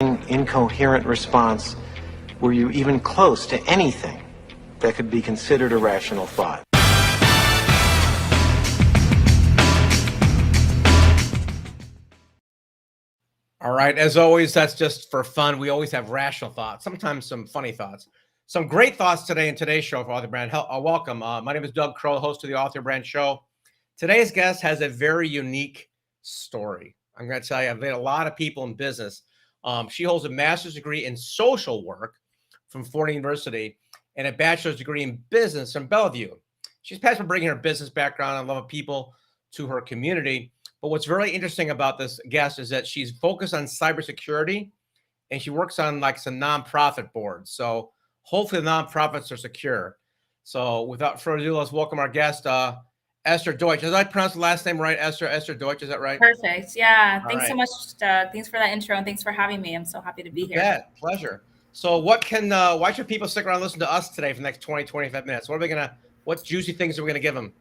incoherent response were you even close to anything that could be considered a rational thought? All right, as always, that's just for fun. We always have rational thoughts, sometimes some funny thoughts. Some great thoughts today in today's show for Author Brand. Welcome. My name is Doug Crow, host of the Author Brand Show. Today's guest has a very unique story. I'm going to tell you, I've met a lot of people in business. She holds a master's degree in social work from Fordham University and a bachelor's degree in business from Bellevue. She's passionate about bringing her business background and love of people to her community. But what's really interesting about this guest is that she's focused on cybersecurity and she works on like some nonprofit boards. So hopefully the nonprofits are secure. So without further ado, let's welcome our guest, Esther Deutsch. Did I pronounce the last name right? Esther Deutsch, is that right? Perfect. Yeah. Thanks so much, Doug. Thanks for that intro and thanks for having me. I'm so happy to be here. Yeah, pleasure. So why should people stick around and listen to us today for the next 20, 25 minutes? What juicy things are we going to give them?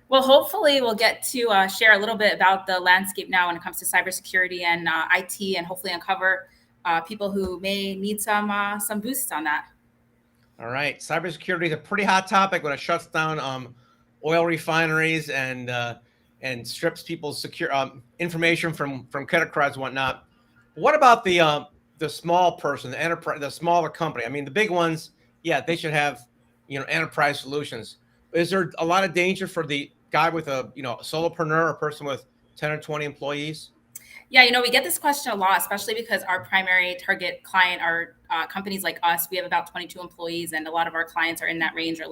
Well, hopefully we'll get to share a little bit about the landscape now when it comes to cybersecurity and IT, and hopefully uncover people who may need some boosts on that. All right. Cybersecurity is a pretty hot topic when it shuts down oil refineries and strips people's secure information from credit cards and whatnot. What about the small person, the enterprise, the smaller company? I mean, the big ones, yeah, they should have enterprise solutions. Is there a lot of danger for the guy with a solopreneur or person with 10 or 20 employees? Yeah, we get this question a lot, especially because our primary target client are companies like us. We have about 22 employees, and a lot of our clients are in that range or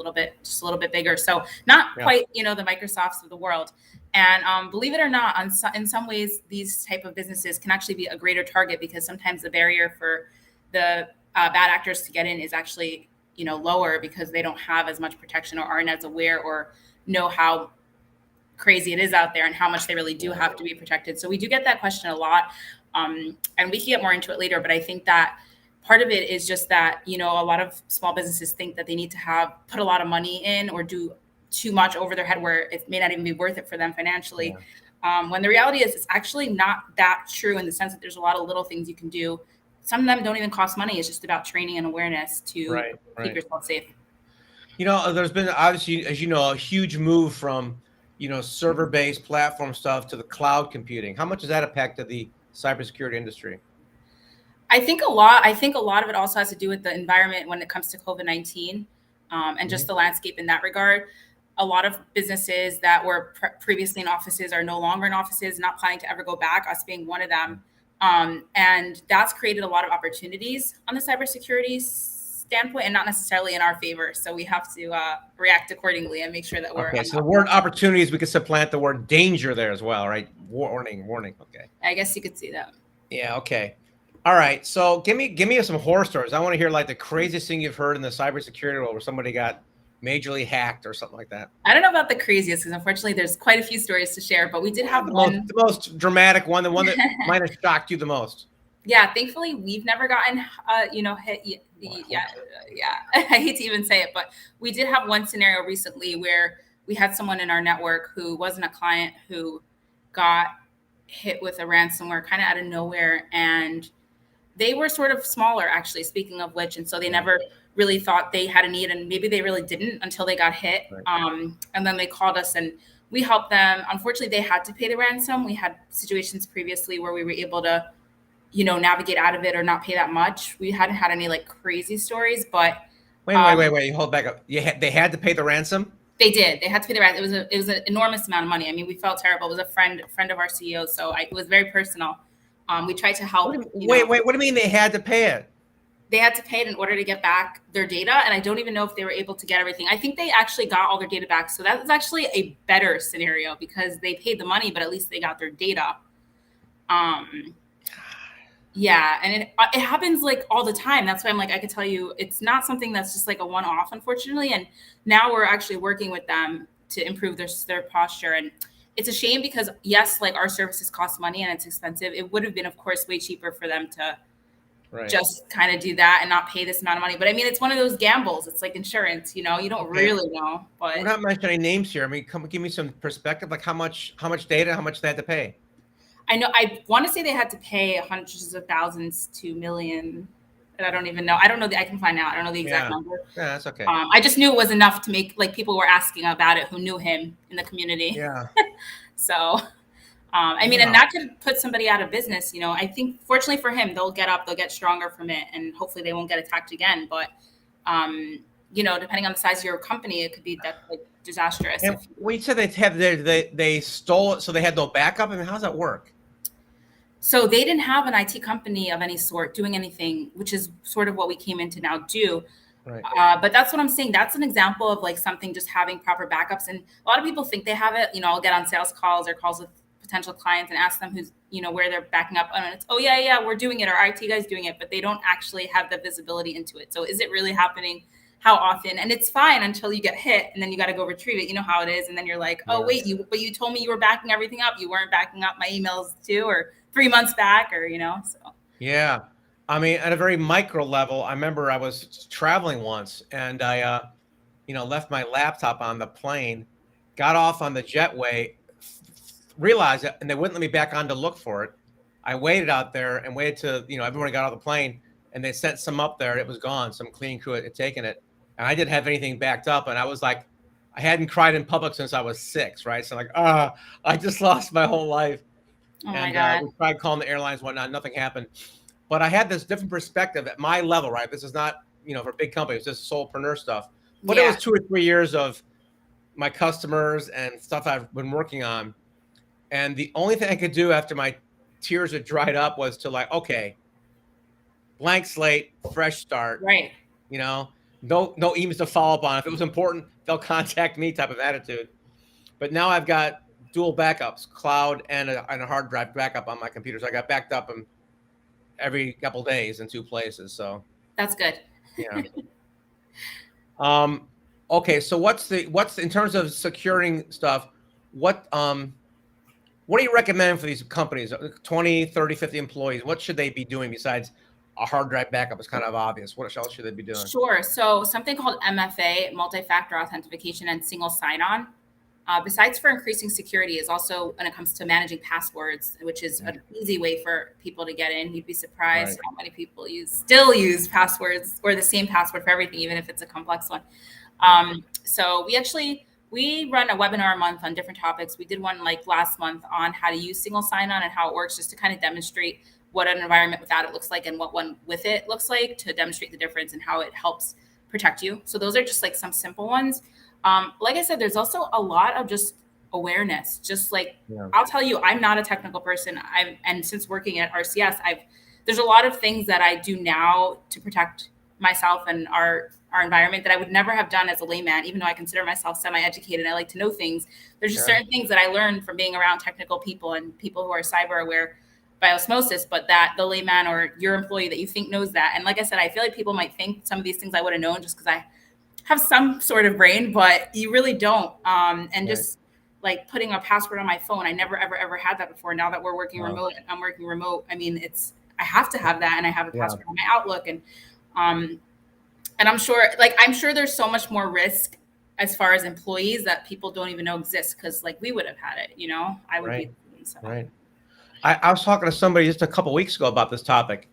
just a little bit bigger. So not quite, the Microsofts of the world. And believe it or not, in some ways, these type of businesses can actually be a greater target because sometimes the barrier for the bad actors to get in is actually lower because they don't have as much protection or aren't as aware or know how crazy it is out there and how much they really do have to be protected. So we do get that question a lot. And we can get more into it later, but I think that part of it is just that, a lot of small businesses think that they need to put a lot of money in or do too much over their head where it may not even be worth it for them financially. Yeah. When the reality is it's actually not that true in the sense that there's a lot of little things you can do. Some of them don't even cost money. It's just about training and awareness to keep yourself safe. There's been obviously, as you know, a huge move from, server-based platform stuff to the cloud computing. How much has that impacted the cybersecurity industry? I think a lot of it also has to do with the environment when it comes to COVID-19 and just the landscape in that regard. A lot of businesses that were previously in offices are no longer in offices, not planning to ever go back, us being one of them. And that's created a lot of opportunities on the cybersecurity standpoint and not necessarily in our favor. So we have to react accordingly and make sure that we're... Okay, so the word opportunities, we could supplant the word danger there as well, right? Warning. Okay. I guess you could see that. Yeah, okay. All right, so give me some horror stories. I want to hear like the craziest thing you've heard in the cybersecurity world where somebody got majorly hacked or something like that. I don't know about the craziest because unfortunately there's quite a few stories to share, but we did have the most dramatic one, the one that might have shocked you the most. Yeah, thankfully we've never gotten hit. I hate to even say it, but we did have one scenario recently where we had someone in our network who wasn't a client who got hit with a ransomware kind of out of nowhere, and they were sort of smaller, actually, speaking of which, and so they never really thought they had a need, and maybe they really didn't until they got hit. And then they called us and we helped them. Unfortunately, they had to pay the ransom. We had situations previously where we were able to, navigate out of it or not pay that much. We hadn't had any like crazy stories, but wait, hold back up. They had to pay the ransom? They did. They had to pay the ransom. It was an enormous amount of money. I mean, we felt terrible. It was a friend of our CEO, so it was very personal. We tried to help. What do you mean they had to pay it? They had to pay it in order to get back their data. And I don't even know if they were able to get everything. I think they actually got all their data back. So that was actually a better scenario because they paid the money, but at least they got their data. Yeah. And it happens like all the time. That's why I'm like, I could tell you, it's not something that's just like a one-off, unfortunately. And now we're actually working with them to improve their posture. And it's a shame because yes, like our services cost money and it's expensive. It would have been, of course, way cheaper for them to just kind of do that and not pay this amount of money. But I mean, it's one of those gambles. It's like insurance, you don't really know. But we're not mentioning names here. I mean, give me some perspective. Like how much data, how much they had to pay? I know, I want to say they had to pay hundreds of thousands to million. And I don't even know. I don't know. I can find out. I don't know the exact number. Yeah, that's okay. I just knew it was enough to make, like, people were asking about it who knew him in the community. Yeah. So, I mean, and that could put somebody out of business. I think fortunately for him, they'll get up, they'll get stronger from it, and hopefully they won't get attacked again. But, depending on the size of your company, it could be like disastrous. And we said they stole it, so they had no backup. I mean, how does that work? So they didn't have an IT company of any sort doing anything, which is sort of what we came in to now do. Right. But that's what I'm saying. That's an example of like something just having proper backups. And a lot of people think they have it. I'll get on sales calls or calls with potential clients and ask them where they're backing up. And it's, oh yeah, we're doing it. Our IT guy's doing it, but they don't actually have the visibility into it. So is it really happening? How often? And it's fine until you get hit, and then you got to go retrieve it. You know how it is. And then you're like, oh wait, but you told me you were backing everything up. You weren't backing up my emails too, or 3 months back, or so. Yeah. I mean, at a very micro level, I remember I was traveling once, and I left my laptop on the plane, got off on the jetway, realized it, and they wouldn't let me back on to look for it. I waited out there and waited till everyone got off the plane, and they sent some up there. It was gone. Some cleaning crew had taken it, and I didn't have anything backed up. And I was like, I hadn't cried in public since I was 6, right? So I just lost my whole life. Oh my God. We tried calling the airlines, whatnot. Nothing happened. But I had this different perspective at my level, right? This is not, for big companies, this is solopreneur stuff. But It was 2 or 3 years of my customers and stuff I've been working on. And the only thing I could do after my tears had dried up was to okay, blank slate, fresh start. Right. No emails to follow up on. If it was important, they'll contact me type of attitude. But now I've got dual backups, cloud and a hard drive backup on my computer. So I got backed up every couple of days in 2 places. So that's good. Yeah. Okay. So what's in terms of securing stuff, what do you recommend for these companies, 20, 30, 50 employees? What should they be doing besides a hard drive backup? Is kind of obvious. What else should they be doing? Sure. So something called MFA, multi-factor authentication, and single sign-on. Besides for increasing security, is also when it comes to managing passwords, which is an easy way for people to get in. You'd be surprised how many people still use passwords or the same password for everything, even if it's a complex one. So we run a webinar a month on different topics. We did one last month on how to use single sign-on and how it works, just to kind of demonstrate what an environment without it looks like and what one with it looks like, to demonstrate the difference and how it helps protect you. So those are just some simple ones. Like I said, there's also a lot of just awareness. I'll tell you, I'm not a technical person. And since working at RCS, there's a lot of things that I do now to protect myself and our environment that I would never have done as a layman, even though I consider myself semi-educated. I like to know things. There's just certain things that I learned from being around technical people and people who are cyber aware by osmosis, but that the layman or your employee that you think knows that. And like I said, I feel like people might think some of these things I would have known just because I have some sort of brain, but you really don't. Just putting a password on my phone, I never, ever had that before. Now that we're working remote, I'm working remote. I mean, I have to have that, and I have a password on my Outlook, and I'm sure there's so much more risk as far as employees that people don't even know exists, because we would have had it, I would be. So. Right. I was talking to somebody just a couple weeks ago about this topic,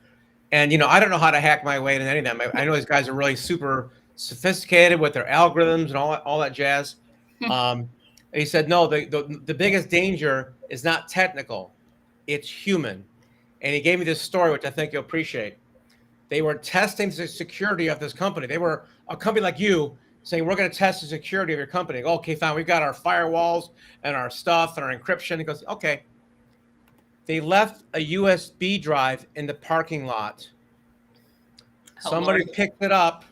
and I don't know how to hack my way into any of them. I know these guys are really super sophisticated with their algorithms and all that jazz. He said, no, the biggest danger is not technical, it's human. And he gave me this story, which I think you'll appreciate. They were testing the security of this company. They were a company like you saying, we're going to test the security of your company. Okay, fine. We've got our firewalls and our stuff and our encryption. He goes, okay. They left a USB drive in the parking lot. Somebody picked it up,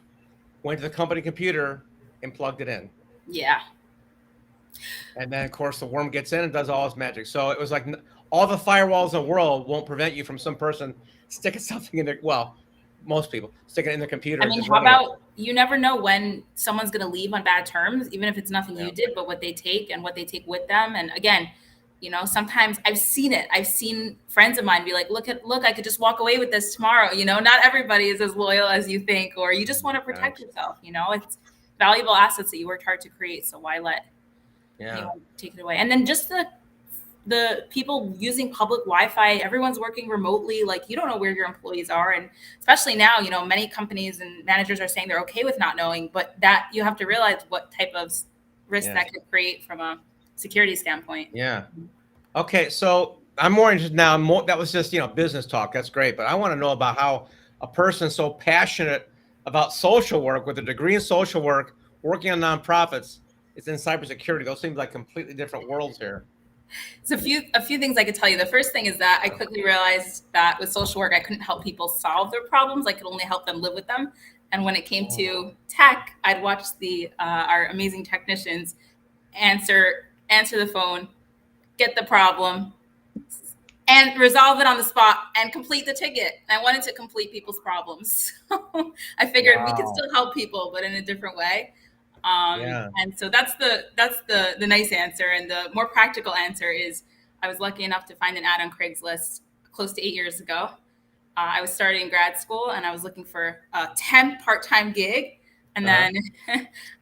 went to the company computer, and plugged it in. Yeah. And then, of course, the worm gets in and does all its magic. So it was like all the firewalls in the world won't prevent you from some person sticking something in their, well, most people sticking it in their computer. I mean, how about you never know when someone's going to leave on bad terms, even if it's nothing you did, but what they take and what they take with them. And again, sometimes I've seen it. I've seen friends of mine be like, look, I could just walk away with this tomorrow. Not everybody is as loyal as you think, or you just want to protect yourself. It's valuable assets that you worked hard to create. So why let anyone take it away? And then just the people using public Wi-Fi, everyone's working remotely. Like, you don't know where your employees are. And especially now, many companies and managers are saying they're okay with not knowing, but that you have to realize what type of risk that could create from a security standpoint. Yeah. Okay. So I'm more interested now. That was just, business talk. That's great. But I want to know about how a person so passionate about social work with a degree in social work, working on nonprofits, is in cybersecurity. Those seem like completely different worlds here. So a few things I could tell you. The first thing is that I quickly realized that with social work, I couldn't help people solve their problems. I could only help them live with them. And when it came to tech, I'd watch our amazing technicians answer the phone, get the problem, and resolve it on the spot and complete the ticket. I wanted to complete people's problems. So I figured we could still help people, but in a different way. And so that's the nice answer. And the more practical answer is I was lucky enough to find an ad on Craigslist close to 8 years ago. I was starting grad school and I was looking for a temp part-time gig. And then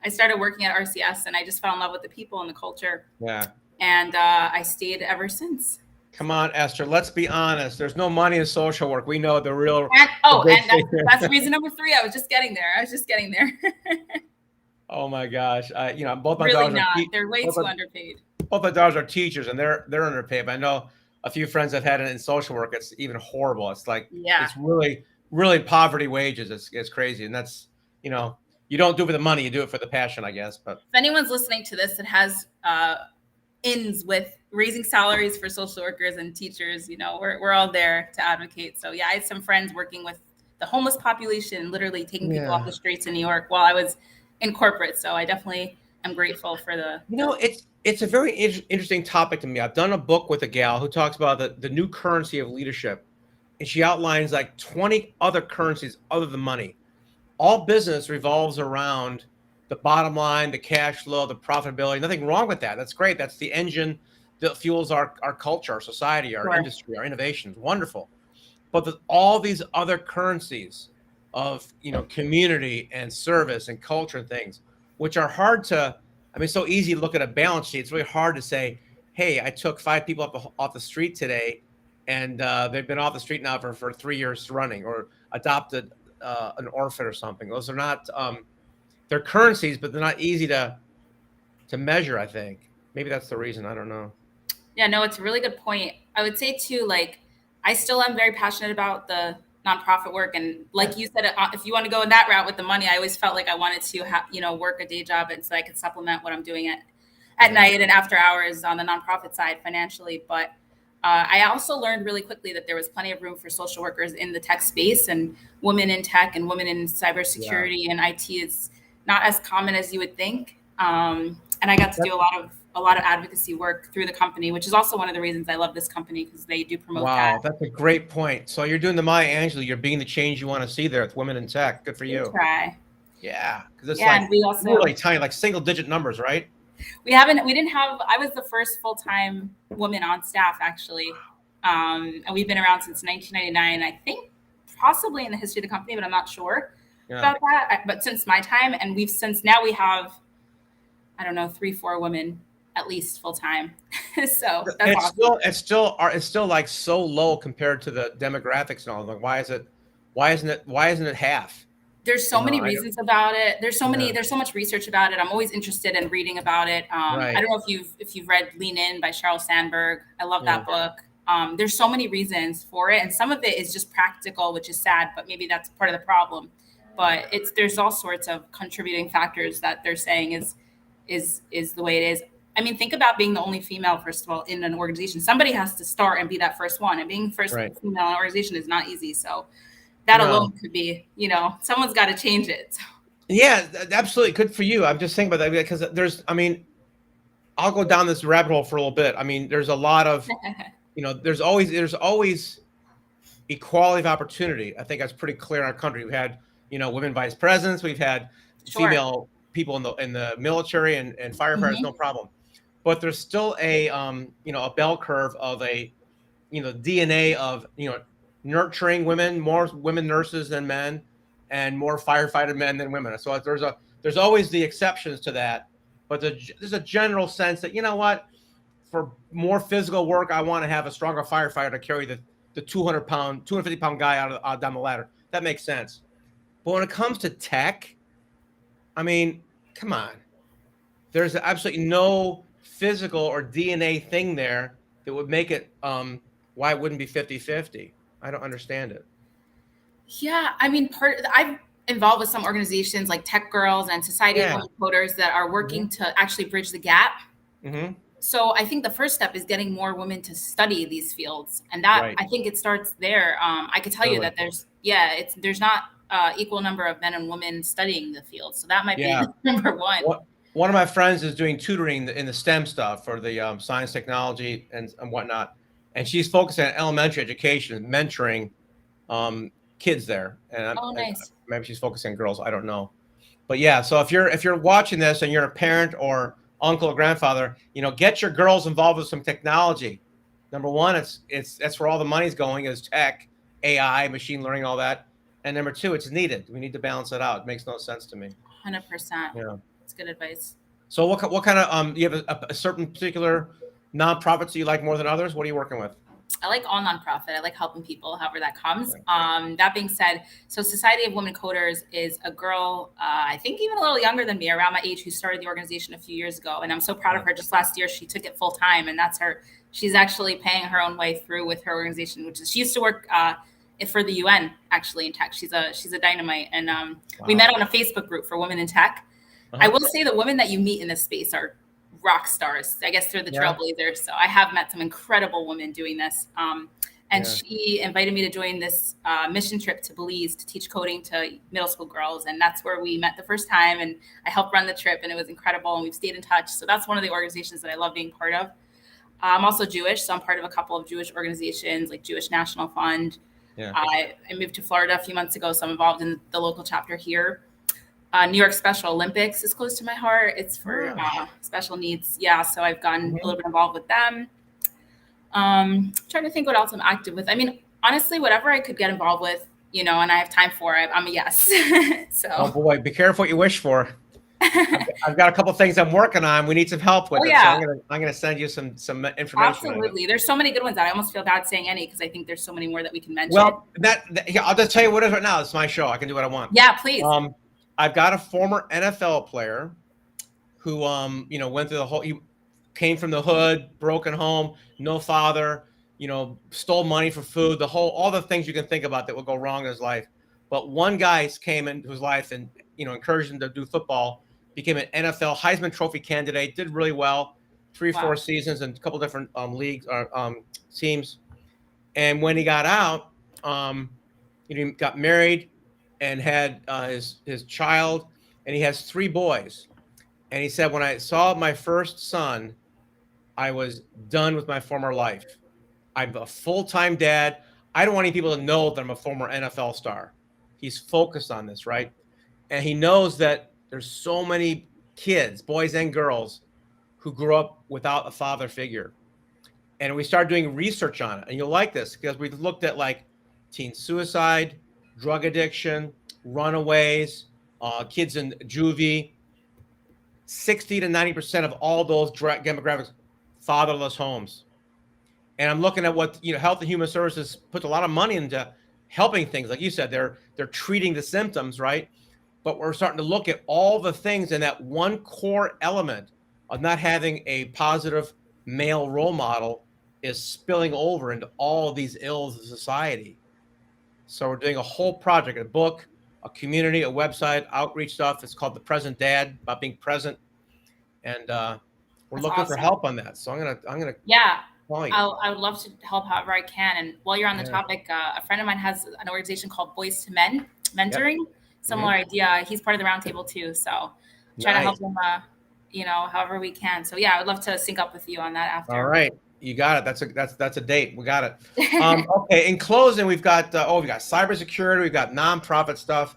I started working at RCS and I just fell in love with the people and the culture. Yeah. And I stayed ever since. Come on, Esther, let's be honest. There's no money in social work. We know the real. And that's reason number 3. I was just getting there. Oh my gosh. Both my really daughters not. They're way too underpaid. Both my daughters are teachers and they're underpaid. But I know a few friends have had it in social work. It's even horrible. It's like, it's really, really poverty wages. It's crazy. And that's, you don't do it for the money, you do it for the passion, I guess. But if anyone's listening to this that has ins with raising salaries for social workers and teachers, we're all there to advocate. So yeah, I had some friends working with the homeless population, literally taking people off the streets in New York while I was in corporate. So I definitely am grateful for the. It's a very interesting topic to me. I've done a book with a gal who talks about the new currency of leadership, and she outlines like 20 other currencies other than money. All business revolves around the bottom line, the cash flow, the profitability. Nothing wrong with that. That's great. That's the engine that fuels our culture, our society, our industry, our innovations. Wonderful. But all these other currencies of community and service and culture and things, which are hard to, it's so easy to look at a balance sheet. It's really hard to say, hey, I took 5 people off the street today and they've been off the street now for 3 years running, or adopted an orphan or something. Those are not, they're currencies, but they're not easy to measure, I think. Maybe that's the reason. I don't know. Yeah, no, it's a really good point. I would say too, like, I still am very passionate about the nonprofit work. And like you said, if you want to go in that route with the money, I always felt like I wanted to work a day job, and so I could supplement what I'm doing at night and after hours on the nonprofit side financially. But I also learned really quickly that there was plenty of room for social workers in the tech space, and women in tech and women in cybersecurity and IT is not as common as you would think. And I got to do a lot of advocacy work through the company, which is also one of the reasons I love this company, because they do promote that. Wow, that's a great point. So you're doing the Maya Angelou. You're being the change you want to see there with women in tech. Good for you. Try. Yeah, because it's and we also, really tiny, like single-digit numbers, right? I was the first full-time woman on staff, actually. And we've been around since 1999, I think possibly in the history of the company, but I'm not sure about that. But since my time, and we have, I don't know, 3-4 women at least full time. So that's awesome. It's still like so low compared to the demographics and all. Like, why isn't it half? There's so many reasons about it. There's so much research about it. I'm always interested in reading about it. I don't know if you've read Lean In by Sheryl Sandberg. I love that book. There's so many reasons for it, and some of it is just practical, which is sad, but maybe that's part of the problem. But there's all sorts of contributing factors that they're saying is the way it is. I mean, think about being the only female, first of all, in an organization. Somebody has to start and be that first one, and being first female in an organization is not easy. So that alone could be, someone's got to change it. Yeah, absolutely. Good for you. I'm just thinking about that because I'll go down this rabbit hole for a little bit. I mean, there's a lot of, there's always equality of opportunity. I think that's pretty clear in our country. We've had, women vice presidents. We've had female people in the military and firefighters, no problem. But there's still a bell curve of a, DNA of, nurturing women, more women nurses than men, and more firefighter men than women. So there's always the exceptions to that, but there's a general sense that, for more physical work, I want to have a stronger firefighter to carry the 250-pound guy out down the ladder. That makes sense. But when it comes to tech, I mean, come on. There's absolutely no physical or DNA thing there that would make it why it wouldn't be 50-50. I don't understand it. Yeah, I mean, I'm involved with some organizations like Tech Girls and Society of Women Coders that are working to actually bridge the gap. So I think the first step is getting more women to study these fields, and that I think it starts there. I could tell you that there's not equal number of men and women studying the field, so that might be number one. One of my friends is doing tutoring in the STEM stuff for the science, technology, and whatnot, and she's focusing on elementary education, mentoring kids there. And nice. Maybe she's focusing on girls. I don't know, but yeah. So if you're watching this and you're a parent or uncle or grandfather, get your girls involved with some technology. Number one, that's where all the money's going is tech, AI, machine learning, all that. And number two, it's needed. We need to balance it out. It makes no sense to me. 100%. Yeah. That's good advice. So what kind of, do you have a certain particular nonprofits you like more than others? What are you working with? I like all nonprofit. I like helping people, however that comes. That being said, so Society of Women Coders is a girl, I think even a little younger than me, around my age, who started the organization a few years ago. And I'm so proud of her. Just last year, she took it full time, and that's her. She's actually paying her own way through with her organization, which is she used to work for the UN actually in tech. She's a dynamite, and we met on a Facebook group for women in tech. I will say the women that you meet in this space are rock stars. I guess they're the trailblazers. So I have met some incredible women doing this. She invited me to join this mission trip to Belize to teach coding to middle school girls. And that's where we met the first time. And I helped run the trip, and it was incredible. And we've stayed in touch. So that's one of the organizations that I love being part of. I'm also Jewish. So I'm part of a couple of Jewish organizations like Jewish National Fund. I moved to Florida a few months ago. So I'm involved in the local chapter here. New York Special Olympics is close to my heart. It's for special needs. Yeah, so I've gotten a little bit involved with them. Trying to think what else I'm active with. I mean, honestly, whatever I could get involved with, and I have time for, I'm a yes. So. Oh boy, be careful what you wish for. I've got a couple of things I'm working on. We need some help with it. Yeah. So I'm gonna send you some information. Absolutely. There's so many good ones. I almost feel bad saying any because I think there's so many more that we can mention. Well, I'll just tell you what it is right now. It's my show. I can do what I want. Yeah, please. I've got a former NFL player who, went through the whole, he came from the hood, broken home, no father, stole money for food, all the things you can think about that will go wrong in his life. But one guy came into his life and, encouraged him to do football, became an NFL Heisman Trophy candidate, did really well, 4 seasons and a couple different leagues or teams. And when he got out, he got married and had his child, and he has 3 boys. And he said, when I saw my first son, I was done with my former life. I'm a full-time dad. I don't want any people to know that I'm a former NFL star. He's focused on this, right? And he knows that there's so many kids, boys and girls, who grew up without a father figure. And we started doing research on it. And you'll like this because we've looked at like teen suicide, drug addiction, runaways, kids in juvie. 60 to 90% of all those demographics, fatherless homes. And I'm looking at what Health and Human Services puts a lot of money into helping things. Like you said, they're treating the symptoms, right? But we're starting to look at all the things in that one core element of not having a positive male role model is spilling over into all of these ills of society. So we're doing a whole project, a book, a community, a website, outreach stuff. It's called The Present Dad, about being present. And we're looking for help on that. So I'm gonna call you. I would love to help however I can. And while you're on the topic, a friend of mine has an organization called Boys to Men Mentoring. Similar idea. He's part of the roundtable too. So try to help him, however we can. So yeah, I would love to sync up with you on that after. All right. You got it. That's a date. We got it. Okay. In closing, we've got cybersecurity. We've got nonprofit stuff.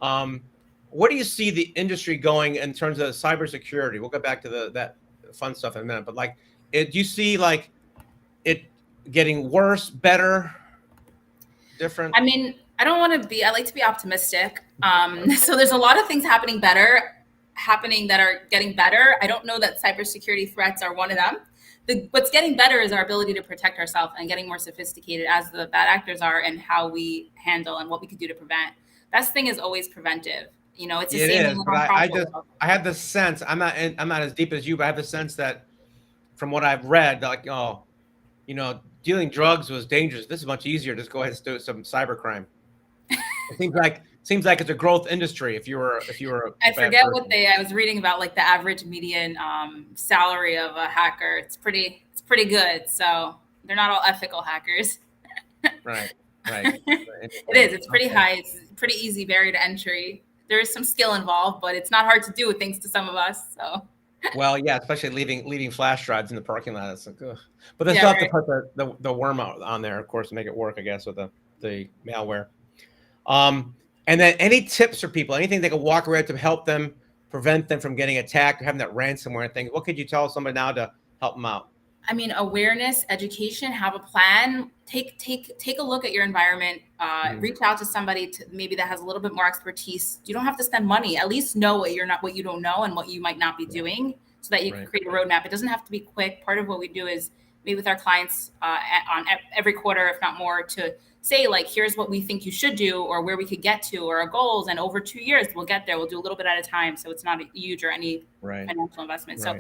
Where do you see the industry going in terms of cybersecurity? We'll get back to that fun stuff in a minute. But do you see it getting worse, better, different? I mean, I like to be optimistic. So there's a lot of things happening that are getting better. I don't know that cybersecurity threats are one of them. what's getting better is our ability to protect ourselves and getting more sophisticated as the bad actors are, and how we handle and what we could do to prevent. Best thing is always preventive. It's the It same is, in but nonprofit. I have the sense, I'm not as deep as you, but I have the sense that from what I've read, like, oh, dealing drugs was dangerous. This is much easier. Just go ahead and do some cybercrime. It seems like it's a growth industry. If you were I forget what I was reading about, like the average median salary of a hacker. It's pretty good. So they're not all ethical hackers. Right. It is. It's pretty high. It's pretty easy barrier to entry. There is some skill involved, but it's not hard to do, thanks to some of us. So. Well, yeah, especially leaving flash drives in the parking lot. It's like, ugh. But they still have to put the worm on there, of course, to make it work, I guess, with the malware. And then any tips for people, anything they can walk away to help them prevent them from getting attacked or having that ransomware thing? What could you tell somebody now to help them out? I mean, awareness, education, have a plan, take a look at your environment, reach out to somebody maybe that has a little bit more expertise. You don't have to spend money, at least know what you don't know and what you might not be doing, so that you can create a roadmap. It doesn't have to be quick. Part of what we do is meet with our clients on every quarter, if not more, to say, like, here's what we think you should do, or where we could get to, or our goals. And over 2 years, we'll get there. We'll do a little bit at a time, so it's not a huge or any financial investment. So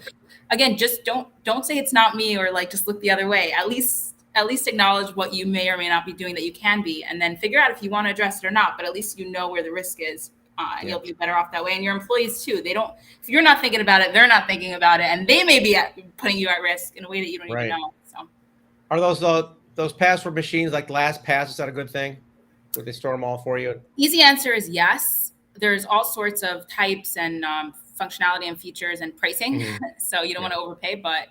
again, just don't say it's not me, or like just look the other way. At least acknowledge what you may or may not be doing that you can be, and then figure out if you want to address it or not. But at least you know where the risk is, and you'll be better off that way. And your employees too. If you're not thinking about it, they're not thinking about it, and they may be putting you at risk in a way that you don't even know. So, are those password machines like LastPass, is that a good thing? Would they store them all for you? Easy answer is yes. There's all sorts of types and functionality and features and pricing. So you don't want to overpay. But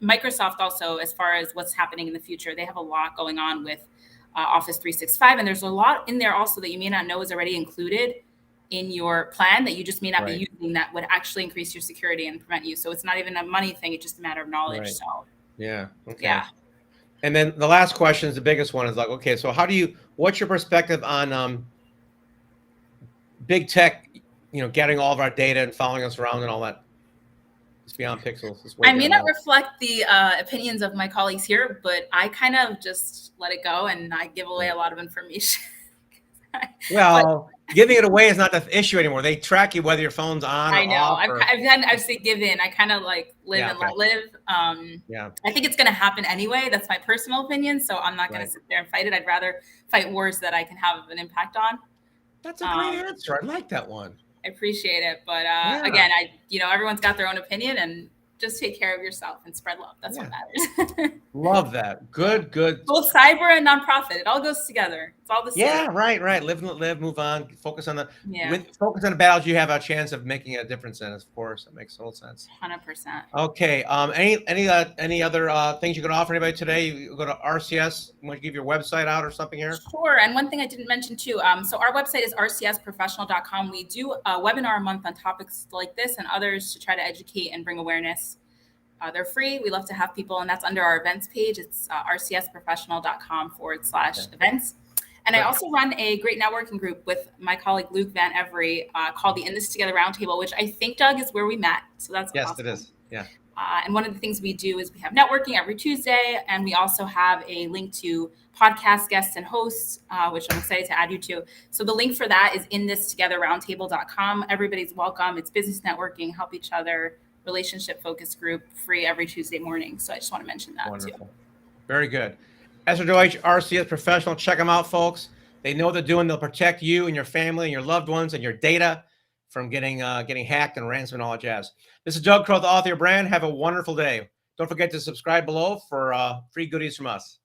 Microsoft also, as far as what's happening in the future, they have a lot going on with Office 365. And there's a lot in there also that you may not know is already included in your plan that you just may not be using, that would actually increase your security and prevent you. So it's not even a money thing. It's just a matter of knowledge. So yeah. And then the last question is the biggest one, is like, okay, so what's your perspective on big tech, getting all of our data and following us around and all that? It's beyond pixels. I may not reflect the opinions of my colleagues here, but I kind of just let it go, and I give away a lot of information. Well, giving it away is not the issue anymore. They track you whether your phone's on or I know. off. I've said give in. I kind of like live and let live. I think it's going to happen anyway. That's my personal opinion. So I'm not going to sit there and fight it. I'd rather fight wars that I can have an impact on. That's a great answer. I like that one. I appreciate it. But again, everyone's got their own opinion, and just take care of yourself and spread love. That's what matters. Love that. Good. Both cyber and nonprofit. It all goes together. It's all the same. Yeah, right. Live and let live, move on. Focus on the battles you have a chance of making a difference in, of course. That makes total sense. 100%. Okay. Any other things you can offer anybody today? You go to RCS. You want to give your website out or something here? Sure. And one thing I didn't mention too. So our website is rcsprofessional.com. We do a webinar a month on topics like this and others to try to educate and bring awareness. They're free. We love to have people, and that's under our events page. It's rcsprofessional.com/events. And I also run a great networking group with my colleague Luke Van Every called the In This Together Roundtable, which I think, Doug, is where we met. So that's awesome. It is. Yeah. And one of the things we do is we have networking every Tuesday, and we also have a link to podcast guests and hosts, which I'm excited to add you to. So the link for that is inthistogetherroundtable.com. Everybody's welcome. It's business networking, help each other, relationship focus group, free every Tuesday morning. So I just want to mention that too. Very good. Esther Deutsch, RCS Professional. Check them out, folks. They know what they're doing. They'll protect you and your family and your loved ones and your data from getting hacked and ransom and all that jazz. This is Doug Crow, the author of your brand. Have a wonderful day. Don't forget to subscribe below for free goodies from us.